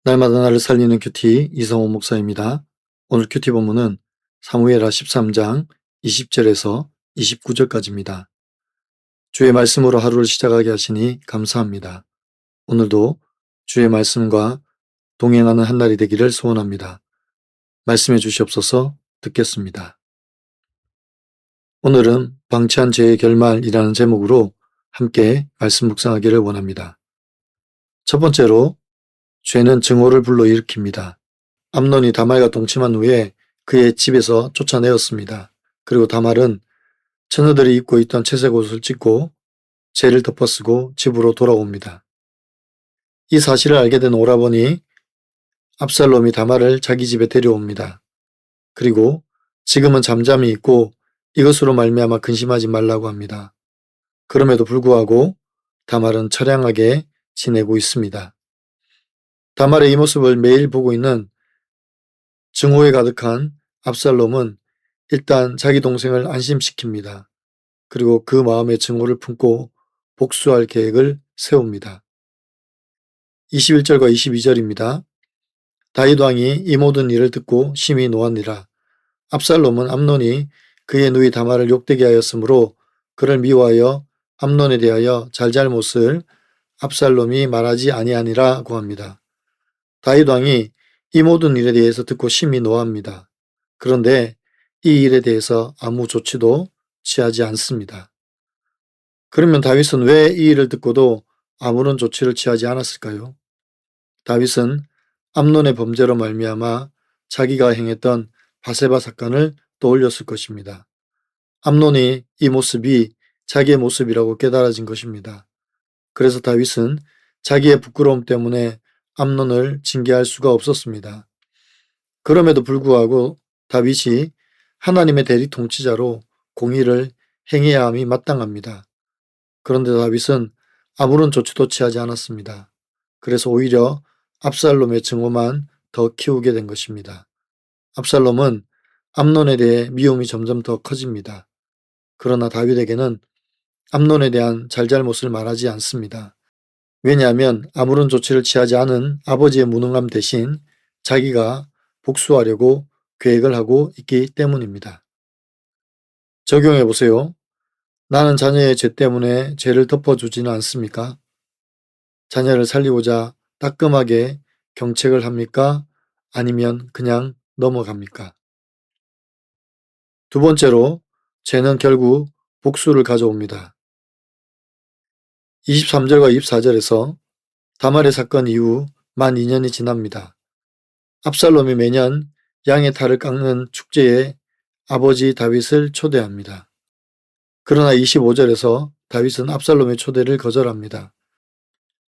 날마다 나를 살리는 큐티 이성호 목사입니다. 오늘 큐티 본문은 사무엘하 13장 20절에서 29절까지입니다. 주의 말씀으로 하루를 시작하게 하시니 감사합니다. 오늘도 주의 말씀과 동행하는 한 날이 되기를 소원합니다. 말씀해 주시옵소서. 듣겠습니다. 오늘은 방치한 죄의 결말이라는 제목으로 함께 말씀 묵상하기를 원합니다. 첫 번째로 죄는 증오를 불러일으킵니다. 암논이 다말과 동침한 후에 그의 집에서 쫓아내었습니다. 그리고 다말은 처녀들이 입고 있던 채색 옷을 찢고 죄를 덮어쓰고 집으로 돌아옵니다. 이 사실을 알게 된 오라버니 압살롬이 다말을 자기 집에 데려옵니다. 그리고 지금은 잠잠히 있고 이것으로 말미암아 근심하지 말라고 합니다. 그럼에도 불구하고 다말은 처량하게 지내고 있습니다. 다말의 이 모습을 매일 보고 있는 증오에 가득한 압살롬은 일단 자기 동생을 안심시킵니다. 그리고 그 마음에 증오를 품고 복수할 계획을 세웁니다. 21절과 22절입니다. 다윗 왕이 이 모든 일을 듣고 심히 노하니라. 압살롬은 암논이 그의 누이 다말을 욕되게 하였으므로 그를 미워하여 암논에 대하여 잘잘못을 압살롬이 말하지 아니하니라고 합니다. 다윗 왕이 이 모든 일에 대해서 듣고 심히 노합니다. 그런데 이 일에 대해서 아무 조치도 취하지 않습니다. 그러면 다윗은 왜 이 일을 듣고도 아무런 조치를 취하지 않았을까요? 다윗은 암논의 범죄로 말미암아 자기가 행했던 바세바 사건을 떠올렸을 것입니다. 암논이 이 모습이 자기의 모습이라고 깨달아진 것입니다. 그래서 다윗은 자기의 부끄러움 때문에 암논을 징계할 수가 없었습니다. 그럼에도 불구하고 다윗이 하나님의 대리 통치자로 공의를 행해야 함이 마땅합니다. 그런데 다윗은 아무런 조치도 취하지 않았습니다. 그래서 오히려 압살롬의 증오만 더 키우게 된 것입니다. 압살롬은 암논에 대해 미움이 점점 더 커집니다. 그러나 다윗에게는 암논에 대한 잘잘못을 말하지 않습니다. 왜냐하면 아무런 조치를 취하지 않은 아버지의 무능함 대신 자기가 복수하려고 계획을 하고 있기 때문입니다. 적용해 보세요. 나는 자녀의 죄 때문에 죄를 덮어주지는 않습니까? 자녀를 살리고자 따끔하게 경책을 합니까? 아니면 그냥 넘어갑니까? 두 번째로, 죄는 결국 복수를 가져옵니다. 23절과 24절에서 다말의 사건 이후 만 2년이 지납니다. 압살롬이 매년 양의 탈을 깎는 축제에 아버지 다윗을 초대합니다. 그러나 25절에서 다윗은 압살롬의 초대를 거절합니다.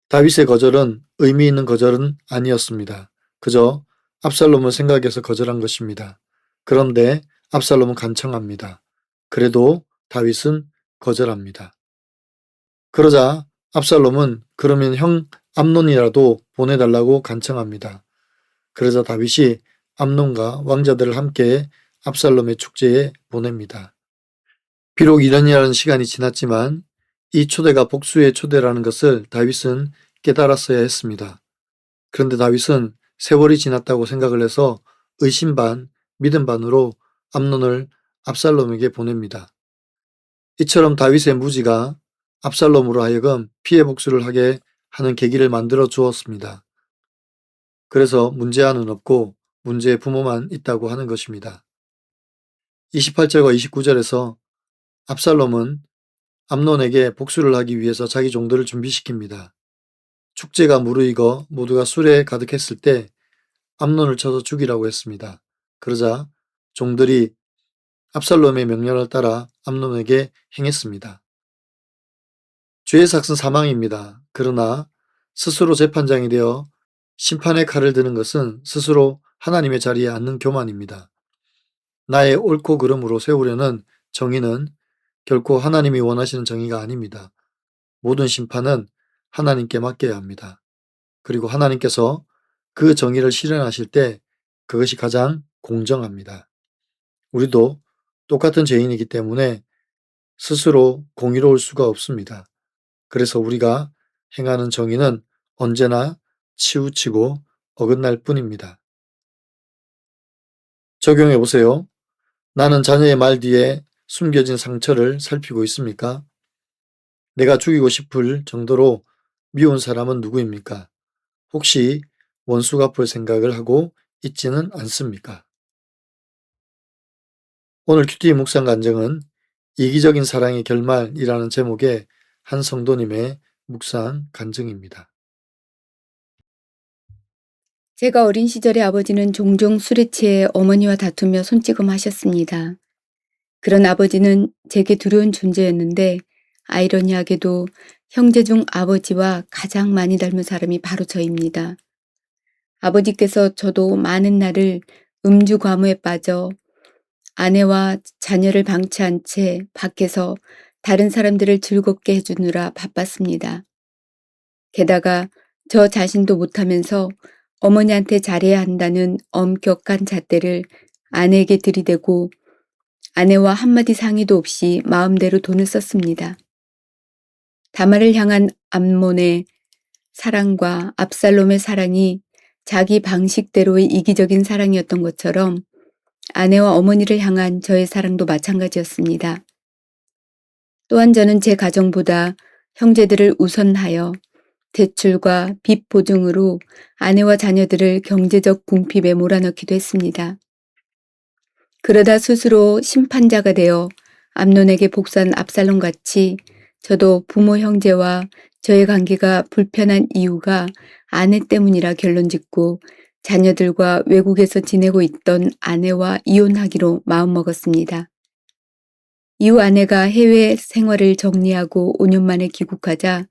다윗의 거절은 의미 있는 거절은 아니었습니다. 그저 압살롬을 생각해서 거절한 것입니다. 그런데 압살롬은 간청합니다. 그래도 다윗은 거절합니다. 그러자 압살롬은 그러면 형 암논이라도 보내달라고 간청합니다. 그러자 다윗이 암논과 왕자들을 함께 압살롬의 축제에 보냅니다. 비록 1년이라는 시간이 지났지만 이 초대가 복수의 초대라는 것을 다윗은 깨달았어야 했습니다. 그런데 다윗은 세월이 지났다고 생각을 해서 의심 반, 믿음 반으로 암논을 압살롬에게 보냅니다. 이처럼 다윗의 무지가 압살롬으로 하여금 피해 복수를 하게 하는 계기를 만들어 주었습니다. 그래서 문제아는 없고 문제의 부모만 있다고 하는 것입니다. 28절과 29절에서 압살롬은 암논에게 복수를 하기 위해서 자기 종들을 준비시킵니다. 축제가 무르익어 모두가 술에 가득했을 때 암논을 쳐서 죽이라고 했습니다. 그러자 종들이 압살롬의 명령을 따라 암논에게 행했습니다. 죄의 삭은 사망입니다. 그러나 스스로 재판장이 되어 심판의 칼을 드는 것은 스스로 하나님의 자리에 앉는 교만입니다. 나의 옳고 그름으로 세우려는 정의는 결코 하나님이 원하시는 정의가 아닙니다. 모든 심판은 하나님께 맡겨야 합니다. 그리고 하나님께서 그 정의를 실현하실 때 그것이 가장 공정합니다. 우리도 똑같은 죄인이기 때문에 스스로 공의로울 수가 없습니다. 그래서 우리가 행하는 정의는 언제나 치우치고 어긋날 뿐입니다. 적용해 보세요. 나는 자녀의 말 뒤에 숨겨진 상처를 살피고 있습니까? 내가 죽이고 싶을 정도로 미운 사람은 누구입니까? 혹시 원수 갚을 생각을 하고 있지는 않습니까? 오늘 큐티 묵상 간증은 이기적인 사랑의 결말이라는 제목의 한 성도님의 묵상 간증입니다. 제가 어린 시절에 아버지는 종종 술에 취해 어머니와 다투며 손찌검하셨습니다. 그런 아버지는 제게 두려운 존재였는데 아이러니하게도 형제 중 아버지와 가장 많이 닮은 사람이 바로 저입니다. 아버지께서 저도 많은 날을 음주 과무에 빠져 아내와 자녀를 방치한 채 밖에서 다른 사람들을 즐겁게 해주느라 바빴습니다. 게다가 저 자신도 못하면서 어머니한테 잘해야 한다는 엄격한 잣대를 아내에게 들이대고 아내와 한마디 상의도 없이 마음대로 돈을 썼습니다. 다말을 향한 암몬의 사랑과 압살롬의 사랑이 자기 방식대로의 이기적인 사랑이었던 것처럼 아내와 어머니를 향한 저의 사랑도 마찬가지였습니다. 또한 저는 제 가정보다 형제들을 우선하여 대출과 빚 보증으로 아내와 자녀들을 경제적 궁핍에 몰아넣기도 했습니다. 그러다 스스로 심판자가 되어 암논에게 복수한 압살롬같이 저도 부모 형제와 저의 관계가 불편한 이유가 아내 때문이라 결론짓고 자녀들과 외국에서 지내고 있던 아내와 이혼하기로 마음먹었습니다. 이후 아내가 해외 생활을 정리하고 5년 만에 귀국하자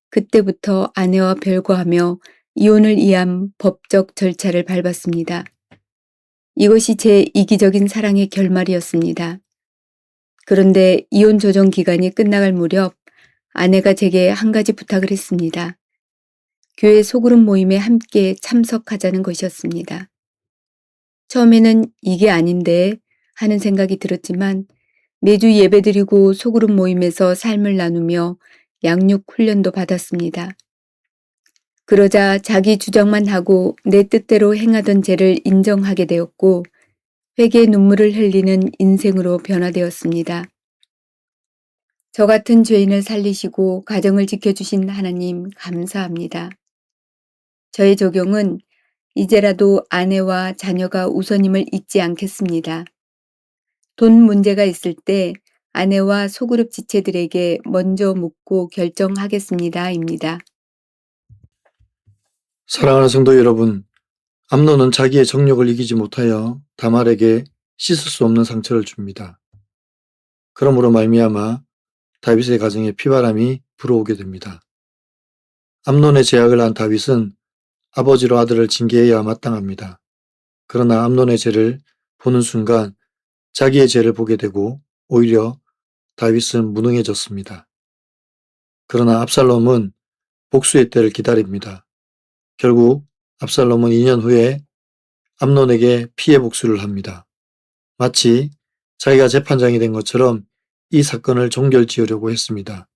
그때부터 아내와 별거하며 이혼을 위한 법적 절차를 밟았습니다. 이것이 제 이기적인 사랑의 결말이었습니다. 그런데 이혼 조정 기간이 끝나갈 무렵 아내가 제게 한 가지 부탁을 했습니다. 교회 소그룹 모임에 함께 참석하자는 것이었습니다. 처음에는 이게 아닌데 하는 생각이 들었지만 매주 예배드리고 소그룹 모임에서 삶을 나누며 양육 훈련도 받았습니다. 그러자 자기 주장만 하고 내 뜻대로 행하던 죄를 인정하게 되었고 회개의 눈물을 흘리는 인생으로 변화되었습니다. 저 같은 죄인을 살리시고 가정을 지켜주신 하나님 감사합니다. 저의 적용은 이제라도 아내와 자녀가 우선임을 잊지 않겠습니다. 돈 문제가 있을 때 아내와 소그룹 지체들에게 먼저 묻고 결정하겠습니다.입니다. 사랑하는 성도 여러분, 암논은 자기의 정욕을 이기지 못하여 다말에게 씻을 수 없는 상처를 줍니다. 그러므로 말미암아 다윗의 가정에 피바람이 불어오게 됩니다. 암논의 제약을 한 다윗은 아버지로 아들을 징계해야 마땅합니다. 그러나 암논의 죄를 보는 순간 자기의 죄를 보게 되고 오히려 다윗은 무능해졌습니다. 그러나 압살롬은 복수의 때를 기다립니다. 결국 압살롬은 2년 후에 암논에게 피해 복수를 합니다. 마치 자기가 재판장이 된 것처럼 이 사건을 종결지으려고 했습니다.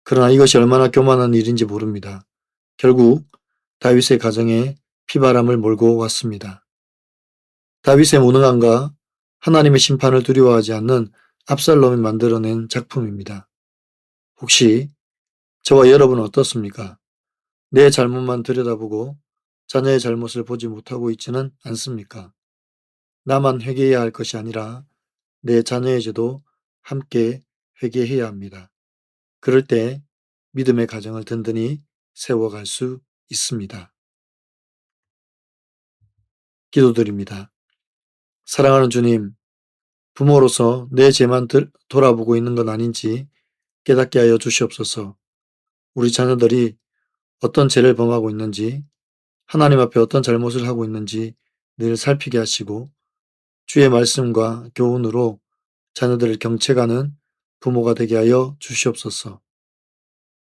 그러나 이것이 얼마나 교만한 일인지 모릅니다. 결국 다윗의 가정에 피바람을 몰고 왔습니다. 다윗의 무능함과 하나님의 심판을 두려워하지 않는 압살롬이 만들어낸 작품입니다. 혹시 저와 여러분은 어떻습니까? 내 잘못만 들여다보고 자녀의 잘못을 보지 못하고 있지는 않습니까? 나만 회개해야 할 것이 아니라 내 자녀의 죄도 함께 회개해야 합니다. 그럴 때 믿음의 가정을 든든히 세워갈 수 있습니다. 기도드립니다. 사랑하는 주님, 부모로서 내 죄만 돌아보고 있는 건 아닌지 깨닫게 하여 주시옵소서. 우리 자녀들이 어떤 죄를 범하고 있는지, 하나님 앞에 어떤 잘못을 하고 있는지 늘 살피게 하시고 주의 말씀과 교훈으로 자녀들을 경책하는 부모가 되게 하여 주시옵소서.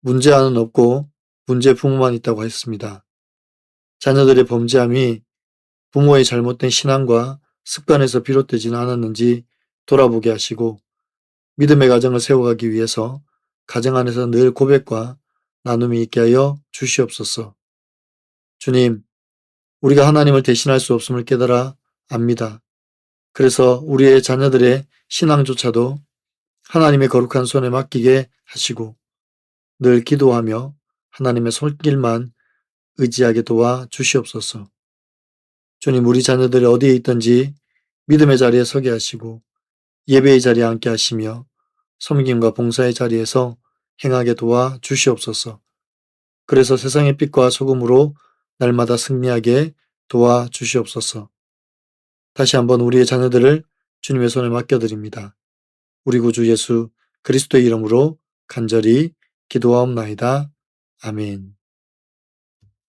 문제아는 없고 문제 부모만 있다고 했습니다. 자녀들의 범죄함이 부모의 잘못된 신앙과 습관에서 비롯되지는 않았는지 돌아보게 하시고 믿음의 가정을 세워가기 위해서 가정 안에서 늘 고백과 나눔이 있게 하여 주시옵소서. 주님, 우리가 하나님을 대신할 수 없음을 깨달아 압니다. 그래서 우리의 자녀들의 신앙조차도 하나님의 거룩한 손에 맡기게 하시고 늘 기도하며 하나님의 손길만 의지하게 도와 주시옵소서. 주님, 우리 자녀들이 어디에 있든지 믿음의 자리에 서게 하시고 예배의 자리에 앉게 하시며 섬김과 봉사의 자리에서 행하게 도와 주시옵소서. 그래서 세상의 빛과 소금으로 날마다 승리하게 도와 주시옵소서. 다시 한번 우리의 자녀들을 주님의 손에 맡겨드립니다. 우리 구주 예수 그리스도의 이름으로 간절히 기도하옵나이다. 아멘.